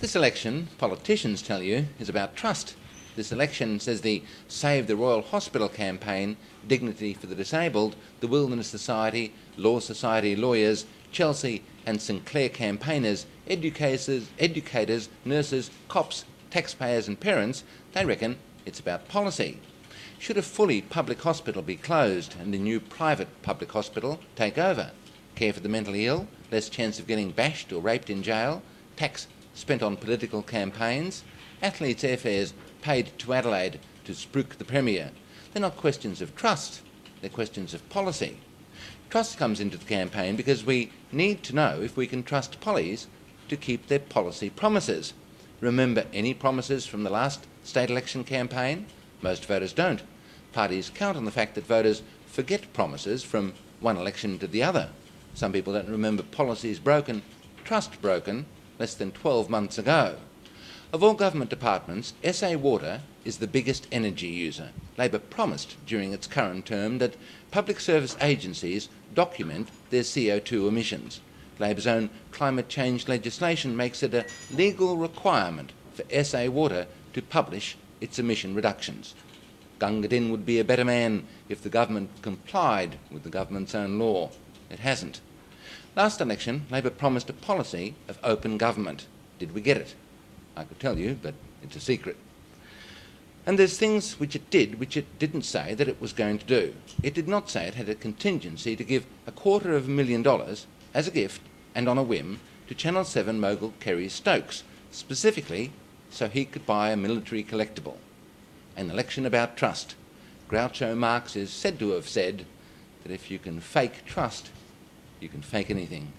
This election, politicians tell you, is about trust. This election, says the Save the Royal Hospital campaign, Dignity for the Disabled, the Wilderness Society, Law Society lawyers, Chelsea and Sinclair campaigners, educators, nurses, cops, taxpayers and parents, they reckon it's about policy. Should a fully public hospital be closed and a new private public hospital take over? Care for the mentally ill, less chance of getting bashed or raped in jail, tax spent on political campaigns, athletes' airfares paid to Adelaide to spruik the Premier. They're not questions of trust, they're questions of policy. Trust comes into the campaign because we need to know if we can trust pollies to keep their policy promises. Remember any promises from the last state election campaign? Most voters don't. Parties count on the fact that voters forget promises from one election to the other. Some people don't remember policies broken, trust broken, less than 12 months ago. Of all government departments, SA Water is the biggest energy user. Labor promised during its current term that public service agencies document their CO2 emissions. Labor's own climate change legislation makes it a legal requirement for SA Water to publish its emission reductions. Gunga Din would be a better man if the government complied with the government's own law. It hasn't. Last election, Labor promised a policy of open government. Did we get it? I could tell you, but it's a secret. And there's things which it did which it didn't say that it was going to do. It did not say it had a contingency to give $250,000 as a gift and on a whim to Channel 7 mogul Kerry Stokes, specifically so he could buy a military collectible. An election about trust. Groucho Marx is said to have said that if you can fake trust, you can fake anything.